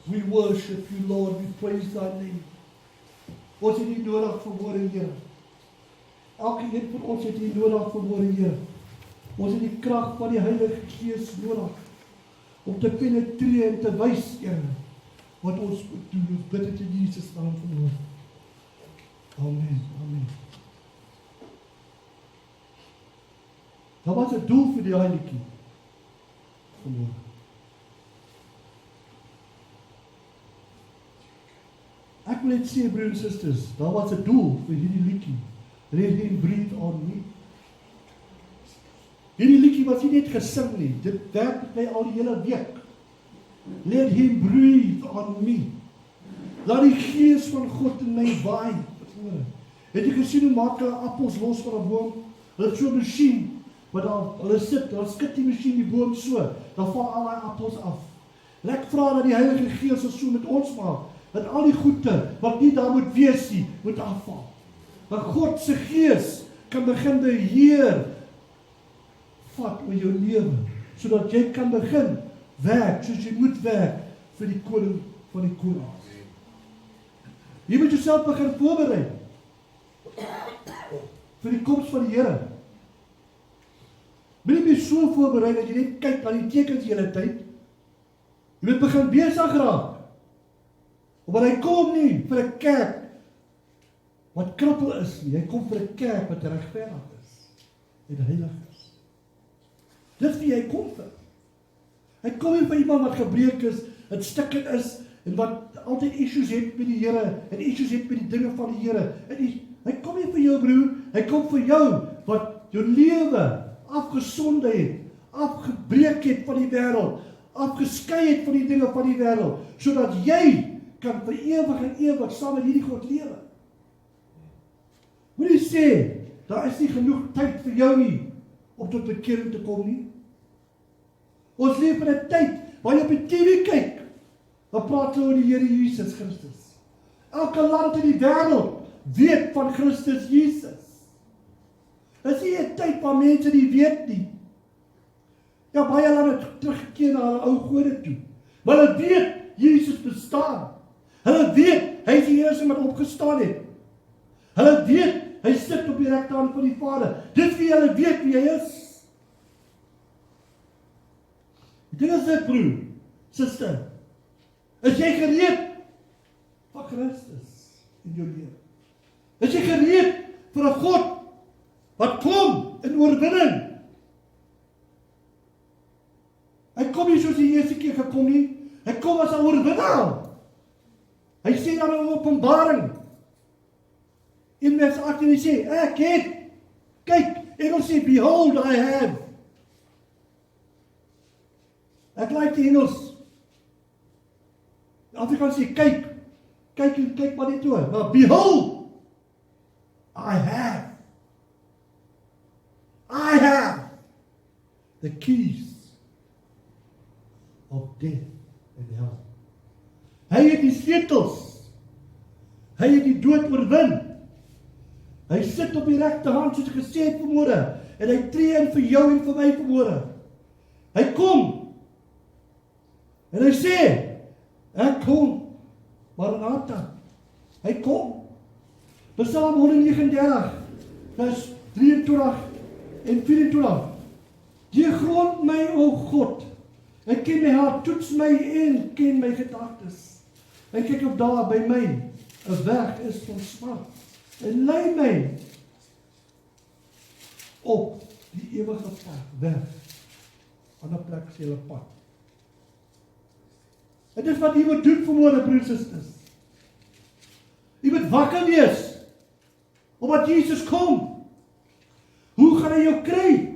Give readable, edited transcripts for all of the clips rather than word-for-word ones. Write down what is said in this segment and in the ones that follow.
We worship you, Lord. We praise thy name. Ons het nie nodig vanmôre, Here. Elke een van ons het nie nodig vanmôre, Here. Ons het die krag van die Heilige Gees nodig om te penetreer en te wys, Here, wat ons moet doen. Ons bid dit in Jesus naam vanmôre. Amen. Amen. Daar was 'n doel vir die heiligkie vanmôre. Ek wil net sê, broers en susters, daar was 'n doel vir hierdie liedjie. Let him breathe on me. Hierdie liedjie was nie net gesing nie, dit werk met my al die hele week. Let him breathe on me. Laat die Gees van God in my waai. Het jy gesien hoe maak hulle appels los van 'n boom? Hulle het so 'n masjien, maar hulle skit die masjien die boom so, dan val al die appels af. En ek vra dat die Heilige Gees ons so met ons maak, dat al die goede wat nie daar moet wees nie, moet afval. Dat God se Gees kan begin beheer vat oor jou lewe, sodat jy kan begin werk soos jy moet werk vir die koning van die konings. Jy moet jouself begin voorberei vir die koms van die Here. Moet nie meer so voorberei dat jy net kyk na die tekens die hele tyd. Jy moet begin besig raak. Want hy kom nie vir 'n kerk wat krippel is nie. Hy kom vir 'n kerk wat regverdig is en heilig is. Dis wie hy kom vir. Hy kom nie vir iemand wat gebreek is, wat stikkend is en wat altyd issues het met die Here en issues het met die dinge van die Here. Hy kom nie vir jou broer, hy kom vir jou wat jou lewe afgesonde het, afgebreek het van die wêreld, afgeskei het van die dinge van die wêreld, sodat jy kan vir ewig en ewig saam met hierdie God lewe. Moet jy sê, daar is nie genoeg tyd vir jou nie om tot bekering te kom nie. Ons leef in 'n tyd waar jy op die TV kyk, dan praat hulle oor die Here Jesus Christus. Elke land in die wêreld weet van Christus Jesus. Dit is nie 'n tyd waar mense nie weet nie. Ja, baie lande het teruggekeer na hulle ou gode toe. Maar hulle weet Jesus bestaan. Hulle weet hy is die eerste wat opgestaan het. Hulle weet hy sit op die regterhand van die Vader. Dis wie hulle weet wie hy is. Dit is dit, broer, suster. Is jy gereed vir Christus in jou lewe? Is jy gereed vir 'n God wat kom in oorwinning? Hy kom nie soos die eerste keer gekom nie. Hy kom as 'n oorwinnaar. Hy sê dan in Openbaring, in vers 18, hy sê, ek het, kyk, Engels sê, behold, I have. Ek like die Engels. Die Afrikaans sê, kyk maar net toe, maar behold, I have the keys of death and hell. Hy het die sleutels. Hy het die dood oorwin. Hy sit op die regterhand soos ek gesê het vanmôre en hy tree in vir jou en vir my vanmôre. Hy kom. En hy sê, ek kom. Maranatha. Hy kom. Psalm 139 vers 23 en 24. Jy grond my, o God. Hy ken my hart, toets my en ken my gedagtes. En kyk op daar by my, 'n weg is van smart. En lei my op die ewige pad, weg. Ander plek sê hulle pad. En dis wat jy moet doen vanmôre, broers en susters. Jy moet wakker wees, omdat Jesus kom. Hoe gaan hy jou kry?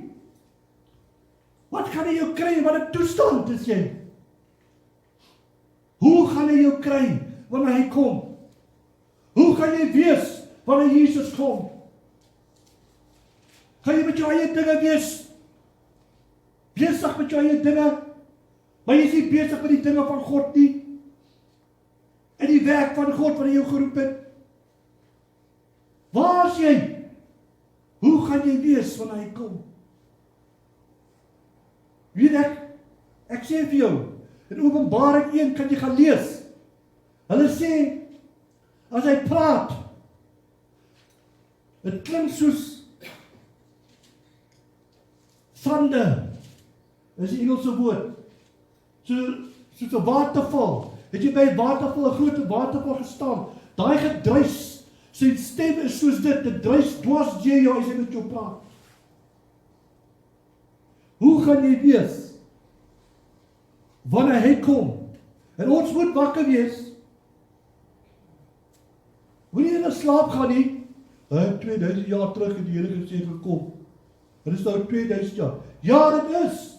Wat gaan hy jou kry? Wat 'n toestand is jy? Hoe gaan hy jou kry wanneer hy kom? Hoe gaan jy wees wanneer Jesus kom? Gaan jy met jou eie dinge wees? Besig met jou eie dinge? Maar jy is nie besig met die dinge van God nie? En die werk van God wat hy jou geroep het? Waar is jy? Hoe gaan jy wees wanneer hy kom? Weet ek sê vir jou, in Openbaring 1 kan jy gaan lees, Hulle sê, as hy praat, dit klink soos sande, is die Engelse woord, soos 'n waterval. Het jy by 'n waterval, 'n groot waterval gestaan, daai gedruis, sy stem is soos dit druis dwars deur jou as hy met jou praat. Hoe gaan jy wees wanneer hy kom? En ons moet wakker wees. Moenie in 'n slaap gaan nie. 2000 jaar terug het die Here gesê gekom. Dit is nou 2000 jaar. Ja, dit is.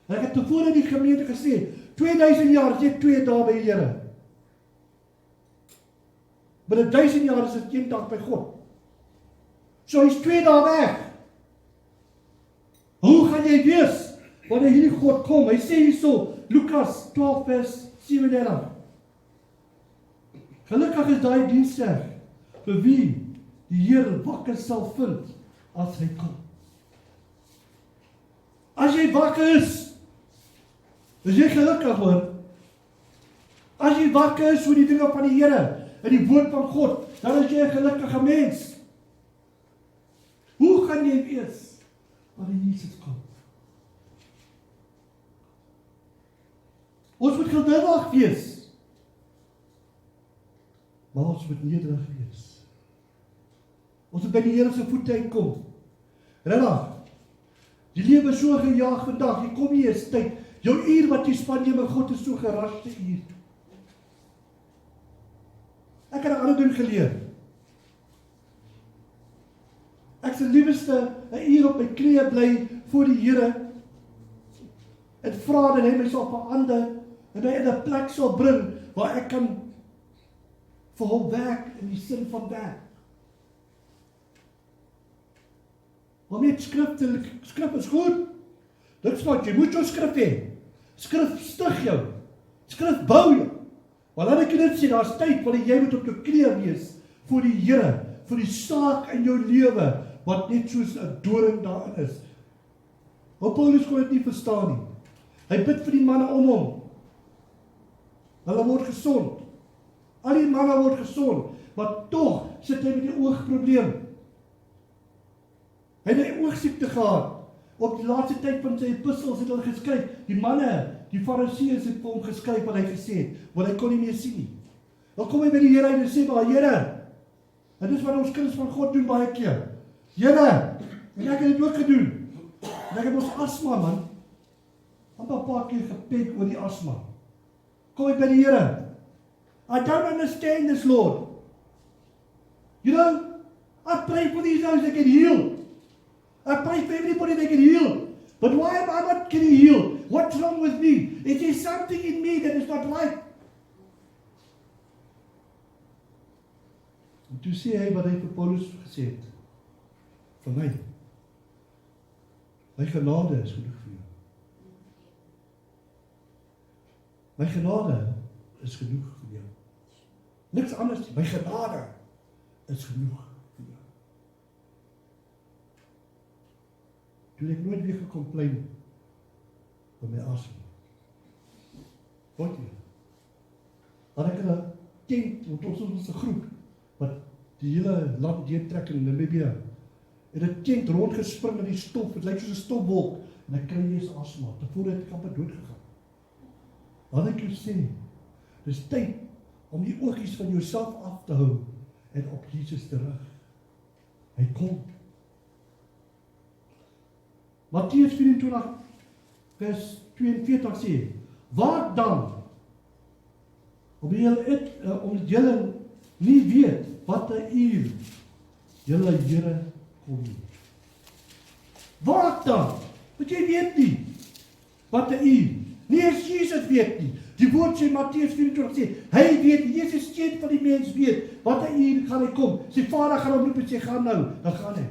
En ek het tevore in die gemeente gesê, 2000 jaar is net 2 dae by die Here. Binne 1000 jaar is dit 1 dag by God. So hy is 2 dae weg. Hoe gaan jy wees wanneer hierdie God kom? Hy sê hierso, Lukas 12 vers 37. Gelukkig is daai diensdag vir wie die Here wakker sal vind as hy kom. As jy wakker is jy gelukkig hoor. As jy wakker is oor die dinge van die Here en die woord van God, dan is jy 'n gelukkige mens. Hoe gaan jy wees wanneer Jesus kom? Ons moet geduldig wees. Maar ons moet nederig wees. Ons moet by die Here se voete uitkom. Regtig. Die lewe is so gejaag vandag, jy kom nie eens tyd. Jou uur wat jy spandeer met God is so geraste uur. Ek het 'n ander ding geleer. Ek se liefste 'n uur op my knieë bly voor die Here en vra dat hy my sal verander en my in 'n plek sal bring waar ek kan vir hom werk in die sin van werk. Om net skrif is goed. Dit sê jy moet jou skrif hê. Skrif stig jou. Skrif bou jou. Maar laat ek dit sê, daar's tyd wanneer jy moet op jou knieë wees voor die Here, vir die saak in jou lewe wat net soos 'n doring daarin is. Maar Paulus kon dit nie verstaan nie. Hy bid vir die manne om hom. Hulle word gesond. Al die manne word gesond, maar tog sit hy met die oogprobleem. Hy het 'n oogsiekte gehad. Op die laaste tyd van sy epistels het hulle geskryf, die manne, die Fariseërs het vir hom geskryf wat hy gesê het, want hy kon nie meer sien nie. Dan kom hy by die Here en sê, maar Here, en dis wat ons kinders van God doen baie keer. Here, en ek het dit ook gedoen. En ek het ons asma, man. Want 'n paar keer gepek oor die asma. Kom ek by die Here. I don't understand this, Lord. You know, I pray for these those that get healed. I pray for everybody that get healed. But why am I not getting healed? What's wrong with me? Is there something in me that is not right? En toe sê hy wat hy vir Paulus gesê het. Vir my genade is genoeg vir jou. My genade is genoeg vir jou. Niks anders nie. My genade is genoeg vir jou. Toe ek nooit weer gecomplain van my asma. Wat jy? Had ek in 'n tent, want ons is 'n groep, wat die hele land deurtrek in Namibia, en 'n tent rondgespring in die stof, het lyk soos 'n stofwolk, en ek kry eers asma, tevore het ek amper dood gegaan. Wat ek jou sê, dis tyd om die oogies van jouself af te hou, en op Jesus terug. Hy kom. Matteus 24 vers 42 sê, waak dan, omdat julle nie weet wat 'n uur julle Here kom nie. Waak dan, want jy weet nie wat 'n uur. Nie eens Jesus weet nie. Die woord sê Matteus 24 sê, hy weet, Jesus seun van die mens weet wat 'n uur gaan hy kom. Sy Vader gaan hom roep en sê gaan nou, dan gaan hy.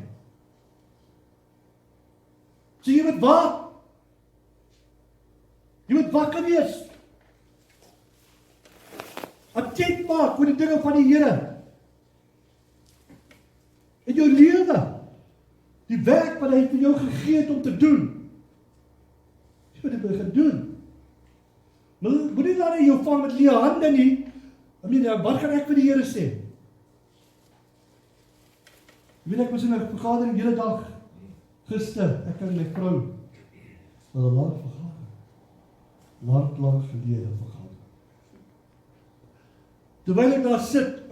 So jy moet waak. Jy moet wakker wees. Attent maak vir die dinge van die Here. In jou lewe. Die werk wat hy vir jou gegee het om te doen. Jy moet dit begin doen. Moenie dan jou vang met leë hande nie, Wat gaan ek vir die Here sê? Ek was in 'n vergadering die hele dag gister, ek en my vrou, was 'n lang vergadering. Lang gelede vergadering. Terwyl ek daar sit,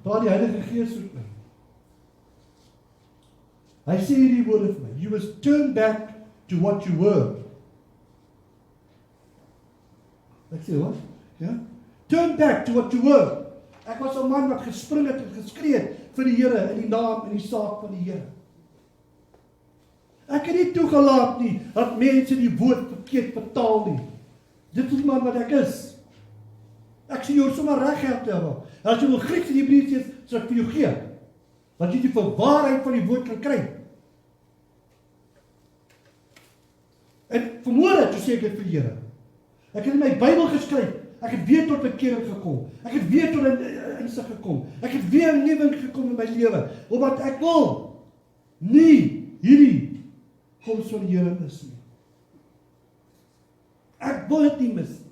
praat die Heilige Gees met my. Hy sê hierdie woorde vir my, you must turn back to what you were. Ek sê, wat? Ja? Turn back to what you were. Ek was 'n man wat gespring het en geskree het vir die Here in die naam en die saak van die Here. Ek het nie toegelaat nie dat mense die woord verkeerd vertaal nie. Dit is maar wat ek is. Ek sê jou sommer reg help te hebben. As jy wil Grieks en Hebreëus is, sal ek vir jou gee. Dat jy die verwaarheid van die woord kan kry. En vanmôre toe sê ek dit vir die Here. Ek het in my Bybel geskryf. Ek het weer tot bekering gekom. Ek het weer tot 'n insig gekom. Ek het weer 'n nuwing gekom in my lewe. Omdat ek wil nie hierdie koms van die Here mis nie. Ek wil dit nie mis nie.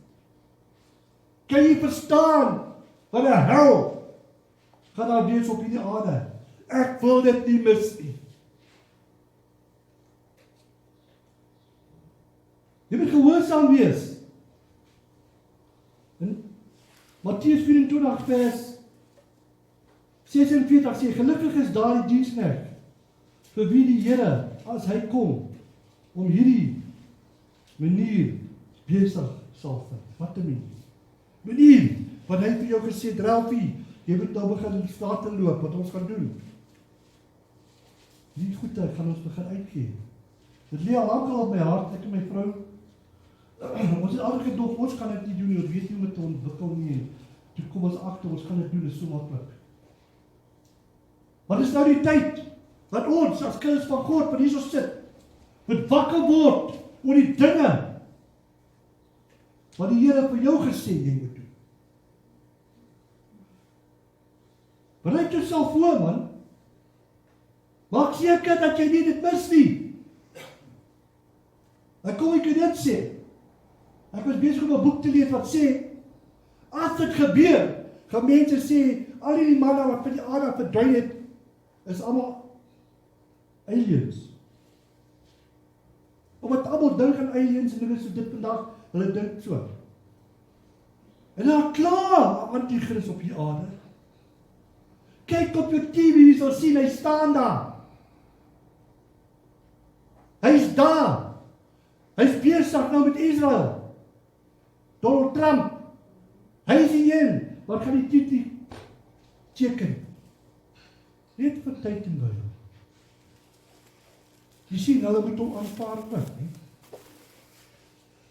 Kan jy verstaan wat 'n hel gaan daar wees op hierdie aarde? Ek wil dit nie mis nie. Jy moet gehoorsaam wees. In Matteus 24 vers 46 sê, gelukkig is daar die diensknegt vir wie die Here, as hy kom, om hierdie manier besig sal vind. Wat 'n manier, wat hy vir jou gesê het, Ralfie, jy moet nou begin in die straat te loop, wat ons gaan doen. Die goede gaan ons begin uitgee. Dit lê al lank op my hart, ek en my vrou, ons het altyd gedog, ons kan dit nie doen nie, ons weet nie hoe om te ontwikkel nie, toe kom ons agter, ons kan dit doen, is so maklik. Wat is nou die tyd, dat ons, as kinders van God, wat hier so sit, moet wakker word, oor die dinge, wat die Here vir jou gesê, jy moet doen. Bereid jouself voor, man, maak seker dat jy nie dit mis nie. Dan kom ek dit sê, ek was besig om 'n boek te lees wat sê, as dit gebeur, gaan mense sê, al die manne wat van die aarde verdwyn het, is almal aliens. Omdat almal dink aan aliens en hulle is so dit vandag, hulle dink so. En daar klaar, anti-Christus op die aarde. Kyk op jou TV, jy sal sien, hy staan daar. Hy is daar. Hy is besig nou met Israel. Donald Trump, hy is die een, wat gaan die titel teken? Net vir tyd en wyl. Jy sien, hulle moet hom aanvaar ook, nie?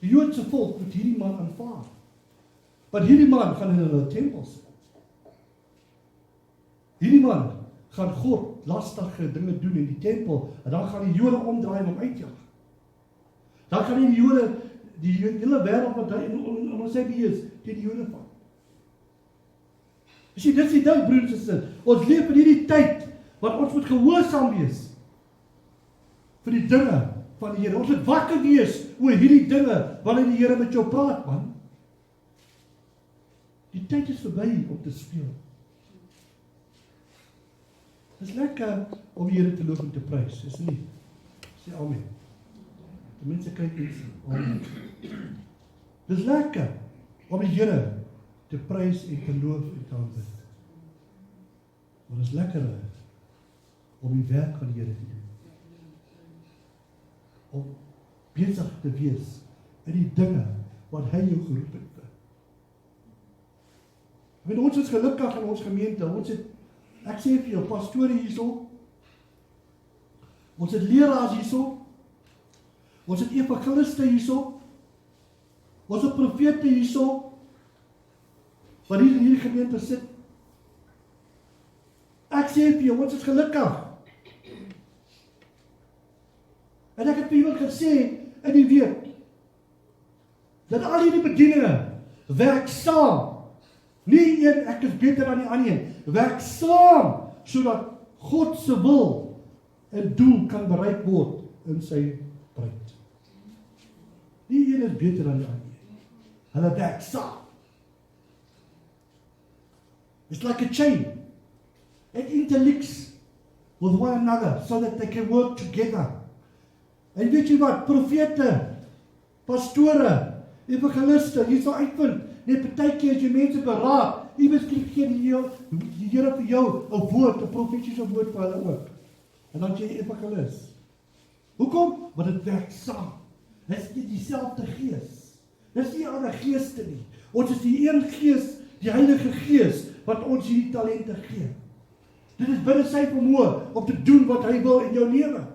Die Joodse volk moet hierdie man aanvaar. Want hierdie man gaan in hulle tempel sit. Hierdie man gaan God lastige dinge doen in die tempel, en dan gaan die Jode omdraai en hom uitjag. Dan gaan die Jode, die hele wêreld wat hy in ons sê wie is, teen die Jode van. Dis dit is die ding, broers en susters. Ons leef in hierdie tyd, wat ons moet gehoorsaam wees vir die dinge van die Here. Ons moet wakker wees oor hierdie dinge, wanneer die Here met jou praat, man. Die tyd is verby om te speel. Het is lekker om die Here te loof en te prys, is nie? Sê amen. Die mense kyk iets, amen. Het is lekker om die Here te prys en te loof en te aanbid. Maar het is lekkerder om die werk van die Here te doen. Om besig te wees in die dinge wat hy jou geroep het. Ons is gelukkig in ons gemeente, ons het, ek sê vir jou, pastore hierso, ons het leraars hierso, ons het evangeliste hierso, ons het profete hierso, wat hier in hierdie gemeente sit. Ek sê vir jou, ons is gelukkig. En ek het vir iemand gesê in die week, dat al die bedieninge werk saam. Nie een, ek is beter dan die ander een. Werk saam, sodat God se wil en doel kan bereik word in sy bruid. Nie een is beter dan die ander een. Hulle werk saam. It's like a chain. It interlinks with one another so that they can work together. En weet jy wat, profete, pastore, evangeliste, jy sal uitvind, net partykeer as jy mense beraad, iewers gee die Here vir jou 'n woord, 'n profetiese woord vir hulle ook. En dan jy evangelis. Hoekom? Want dit werk saam. Dit is nie dieselfde gees. Dit is nie ander geeste nie. Ons is die een gees, die Heilige Gees, wat ons hierdie talente gee. Dit is binne sy vermoë om te doen wat hy wil in jou lewe,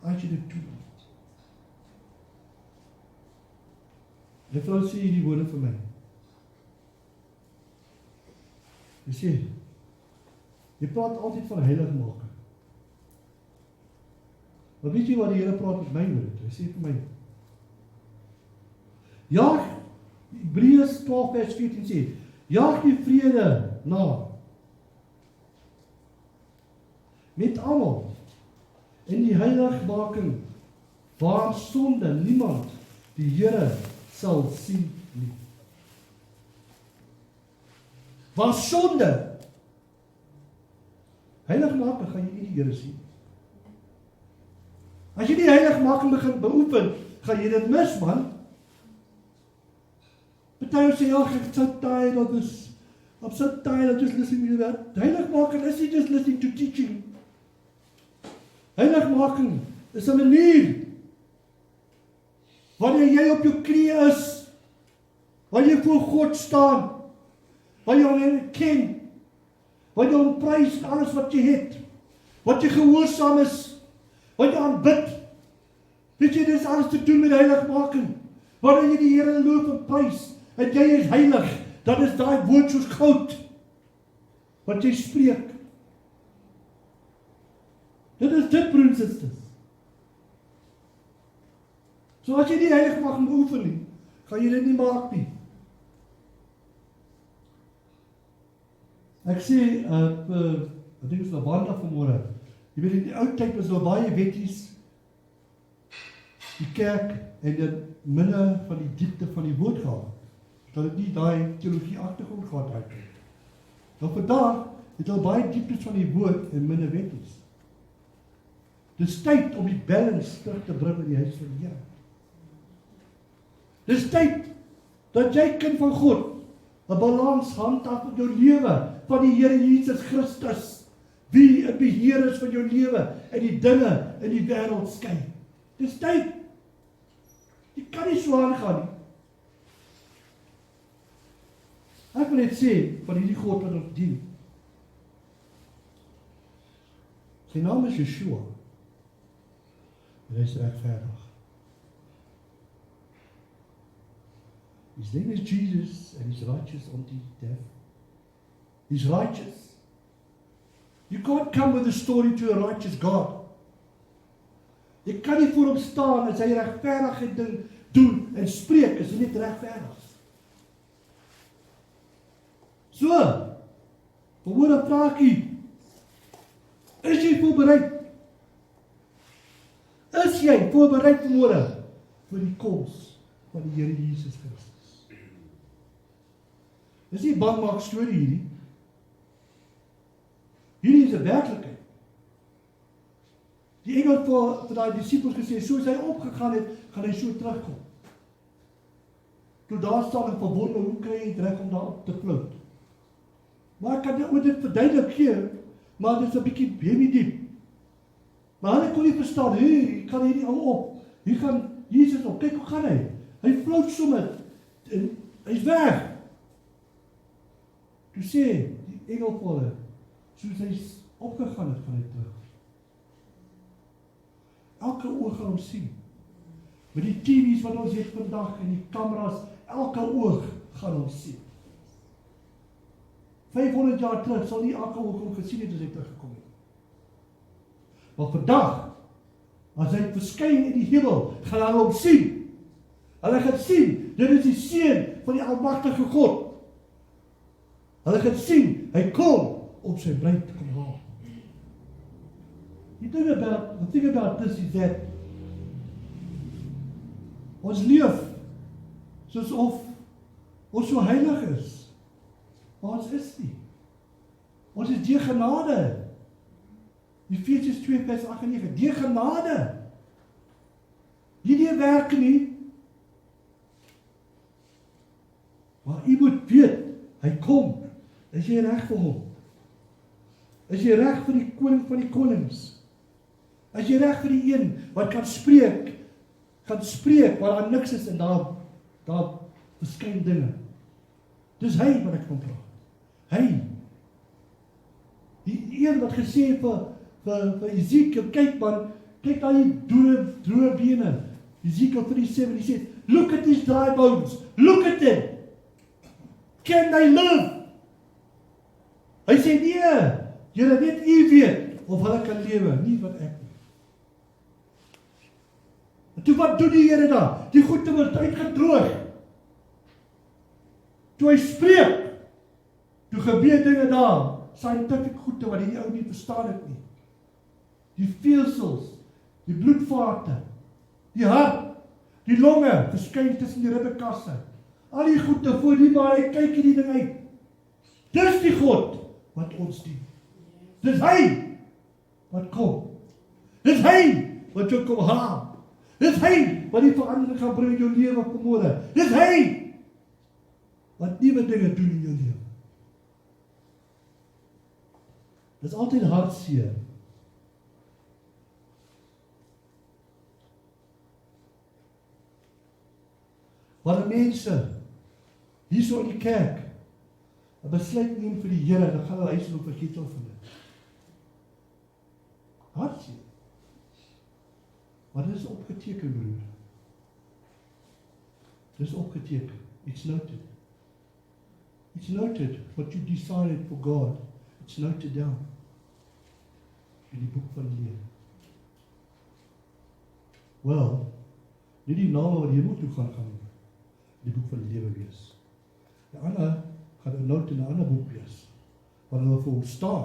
as jy dit doen. Die vrou sê hierdie woorde vir my. Jy sê, jy praat altyd van heiligmaking. Maar weet jy wat die Here praat met my oor dit? Hy sê vir my, jaag, Hebreërs 12 vers 14 sê, jaag die vrede na, met almal, en die heiligmaking, waar sonde niemand die Here sal sien nie. Waar sonde, heiligmaking gaan jy nie die Here sien. As jy die heiligmaking begin beoefen, gaan jy dit mis, man. Party sê, ja, ek so tired of this. I'm so tired of just listening to that. Heiligmaking is nie just listening to teaching. Heiligmaking is 'n manier wanneer jy op jou knieë is, wanneer jy voor God staan, wanneer jy hom ken, wanneer jy hom prys alles wat jy het, wat jy gehoorsaam is, wat jy aanbid. Weet jy, dit is alles te doen met heiligmaking. Wanneer jy die Here loof en prys, en jy is heilig, dan is daai woord soos goud, wat jy spreek. Dit is dit, broers en susters. So as jy die heiligmaking beoefen nie, gaan jy dit nie maak nie. Ek sê, ek dink is nou Wanda vanmôre, jy weet in die ou tyd was daar baie wetties, die kerk en dit minne van die diepte van die woord gehad, dat het nie daai teologie agtergrond gehad uit. Nou vandag het al baie dieptes van die woord en minne wetties. Dis tyd om die balance terug te bring in die huis van die Here. Dis tyd dat jy kind van God 'n balans handhaaf in jou lewe van die Here Jesus Christus, wie 'n beheer is van jou lewe en die dinge in die wêreld skei. Dis tyd. Jy kan nie so aangaan nie. Ek wil net sê van hierdie God wat ons dien. Sy naam is Yeshua. En hy is regverdig. His name is Jesus and he's righteous unto death. He's righteous. You can't come with a story to a righteous God. Jy kan nie voor hom staan as hy regverdige ding doen en spreek as hy net regverdig is. So, verhoor 'n vragie. Is jy voorbereid? Is jy voorbereid vanmôre vir die koms van die Here Jesus Christus? Dis nie bangmaak storie hierdie. Hierdie is 'n werklikheid. Die engel vir daai disippels gesê, soos hy opgegaan het, gaan hy so terugkom. Toe daar staan en verwonder, hoe kry jy reg om daar op te float? Maar ek kan dit verduidelik gee, maar dit is 'n bietjie baby diep. Maar hulle kon nie verstaan, hier kan hierdie ou op, hier gaan Jesus op, kyk hoe gaan hy? Hy float sommer, en hy's weg. Toe sê die engel vir hulle, soos hy opgegaan het, gaan hy terug. Elke oog gaan hom sien. Met die TV's wat ons het vandag en die kameras, elke oog gaan hom sien. 500 jaar terug sal nie elke oog hom gesien het as hy teruggekom het. Maar vandag, as hy verskyn in die hemel, gaan hulle hom sien. Hulle gaan sien, dit is die seun van die almagtige God. Hulle gaan sien, hy kom om sy bruid te kom haal. The thing about this is that ons leef soos of ons so heilig is, maar ons is nie. Ons is deur genade. Efesiërs 2 vers 8 en 9. Deur genade. Nie deur werke nie. Maar u moet weet, hy kom. Is jy reg vir hom? Is jy reg vir die koning van die konings? Is jy reg vir die een wat kan spreek waar daar niks is en daar verskyn dinge. Dis hy wat ek van praat. Hy. Die een wat gesê het vir Ezekiel, kyk man, kyk na die droë bene. Ezekiel 37, die sê, look at these dry bones, look at them. Can they live? Hy sê, nee, julle weet, u weet, of hulle kan lewe, nie wat ek nie. En toe wat doen die Here daar? Die goede word uitgedroog. Toe hy spreek, toe gebeur dinge daar, scientific goede wat die ou nie verstaan het nie. Die veesels, die bloedvate, die hart, die longe, verskyn tussen die ribbekasse. Al die goede voor die waar hy kyk die ding uit. Dis die God wat ons dien. Dis hy wat kom. Dis hy wat jou kom haal. Dis hy wat die verandering gaan bring in jou lewe vanmôre. Dis hy wat nuwe dinge doen in jou lewe. Dis altyd hartseer. Wanneer mense hierso in die kerk 'n besluit neem vir die Here, dan gaan hulle huis loop vergeet of van dit. Hartseer. Maar dit is opgeteken, broer. Dit is opgeteken. It's noted. It's noted what you decided for God. It's noted down. In die boek van die lewe. Wel, nie die name wat hemel toe gaan die boek van die lewe wees. Die ander gaan 'n note in 'n ander boek wees. Waar hulle vir ons staan.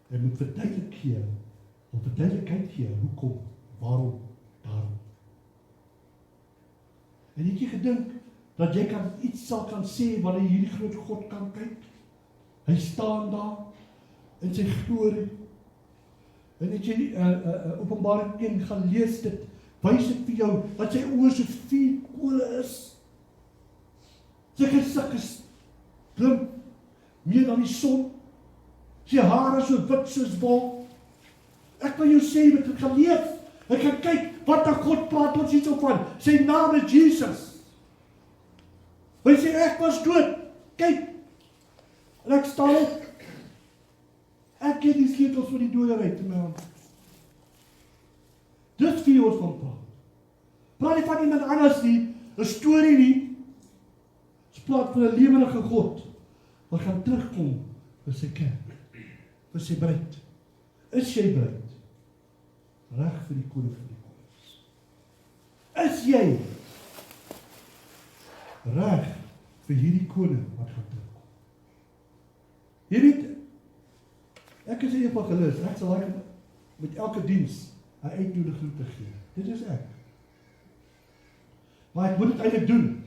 Hy moet verduidelikheid gee, hoekom, waarom, daarom. En het jy gedink dat jy iets kan sê wanneer hierdie groot God kan kyk? Hy staan daar in sy glorie. En het jy Openbaring 1 gaan lees dit, wys dit vir jou dat sy oë so 4 kole is. Sy gesig is glim meer dan die son. Sy hare so wit soos wol. Ek wil jou sê, met dit gaan leef. Ek gaan kyk, wat aan God praat ons hierso van. Sy naam is Jesus. Hy sê, ek was dood. Kyk. En ek staan op. Ek het die sleutels van die doderyk in my hand. Dit vir ons van praat. Praat nie van iemand anders nie, 'n storie nie. Ons praat van 'n lewendige God, wat gaan terugkom vir sy kerk, vir sy bruid. Is jy bruid? Reg vir die koning van die konings. Is jy reg vir hierdie koning wat gaan terugkom? Jy weet, ek is 'n evangelis, ek sal met elke diens 'n uitnodiging te gee. Dit is ek. Maar ek moet dit eintlik doen.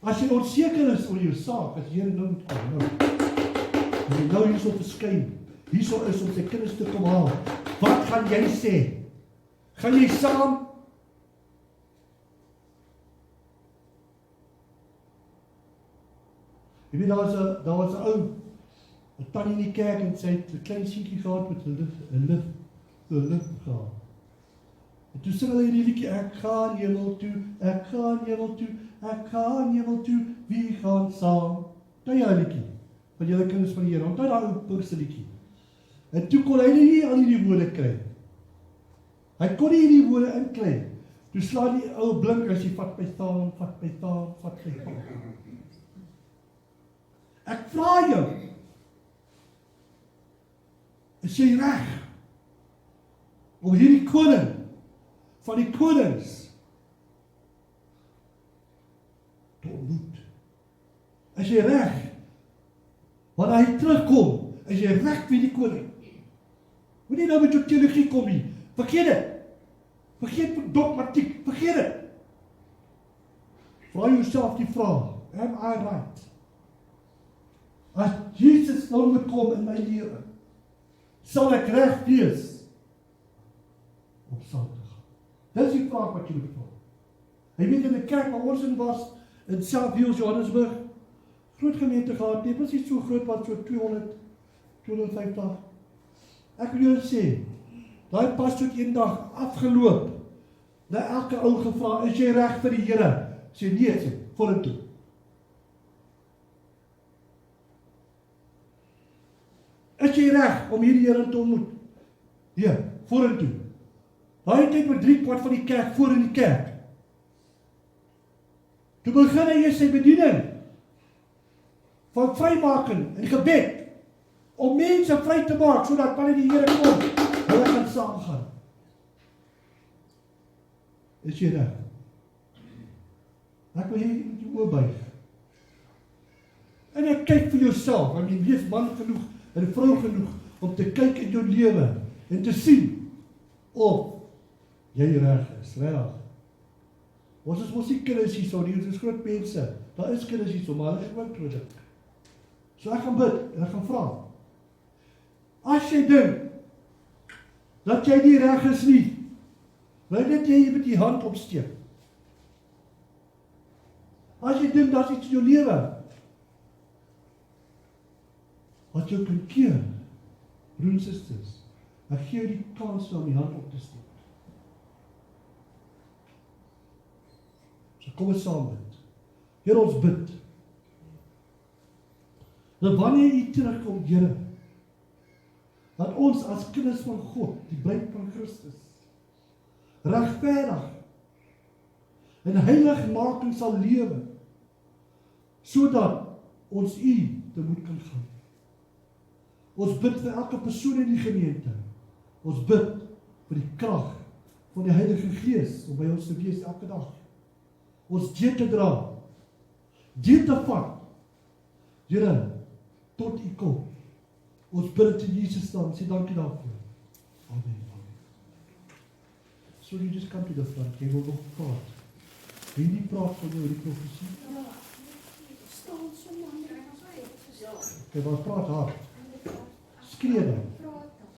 As jy onseker is oor jou saak, as jy nou moet kom, as jy nou hierso verskyn, hierso is om sy kinders te kom haal, wat gaan jy sê? Gaan jy saam? Jy weet, daar was 'n ou, 'n tannie in die kerk en sy het 'n klein seentjie gehad met 'n lif gehad. En toe sing hulle hierdie liedjie, ek gaan hemel toe, ek gaan hemel toe, ek gaan hemel toe, wie gaan saam? Toe jy liedjie, van julle kinders van die Here, onthou daai ou Burse liedjie. En toe kon hy nie al hierdie woorde kry. Hy kon nie hierdie woorde inkry. Toe slaan die ou blink as hy vat my staan, vat my staan, vat my staan. Ek vra jou, is jy reg om hierdie koning van die konings te ontmoet? Is jy reg wanneer hy terugkom? Is jy reg vir die koning? Moet nie nou met jou teologie kom nie. Vergeet dit. Vergeet dogmatiek. Vergeet dit. Vra jouself die vraag, am I right? As Jesus nou moet kom in my lewe, sal ek reg wees om saam te gaan? Dis die vraag wat jy moet vra. Hy weet in die kerk waar ons in was, in Southfields, Johannesburg, groot gemeente gehad, dit was nie so groot wat so 200, 250. Ek wil julle sê, daai pastoor het eendag afgeloop, na elke ou gevra, is jy reg vir die Here? Sê nee, sê, vorentoe. Is jy reg om hierdie Here te ontmoet? Ja, vorentoe. Daai tyd met 3/4 van die kerk voor in die kerk. Toe begin hy sy bediening van vrymaking en gebed om mense vry te maak sodat wanneer die Here kom, hulle kan saamgaan. Is jy reg? Ek wil jy met jou oë buig. En ek kyk vir jouself, want jy wees man genoeg en vrou genoeg om te kyk in jou lewe en te sien of jy reg is, reg. Ons is mos nie kinders hier so nie, ons is groot mense. Daar is kinders hier so, maar hulle is ook groot. So ek gaan bid en ek gaan vra. As jy dink dat jy nie reg is nie, wil net jy met die hand opsteek. As jy dink dat iets in jou lewe wat jou kan keer, broers en susters, ek gee jou die kans om die hand op te steek. So kom ons saam bid. Here, ons bid. Dat wanneer U terugkom, Here, dat ons as kinders van God, die bruid van Christus, regverdig en heiligmaking sal lewe, sodat ons U tegemoet kan gaan. Ons bid vir elke persoon in die gemeente. Ons bid vir die krag van die Heilige Gees om by ons te wees elke dag. Ons deel te dra, deel te vat, Here, tot U kom. Ons bid dit in Jesus naam, sê dankie daarvoor. Amen. So you just come to the front, jy wil nog praat. Wil jy nie praat van jou die profesie? Staan so man. Okay, maar praat hard. Skree dan.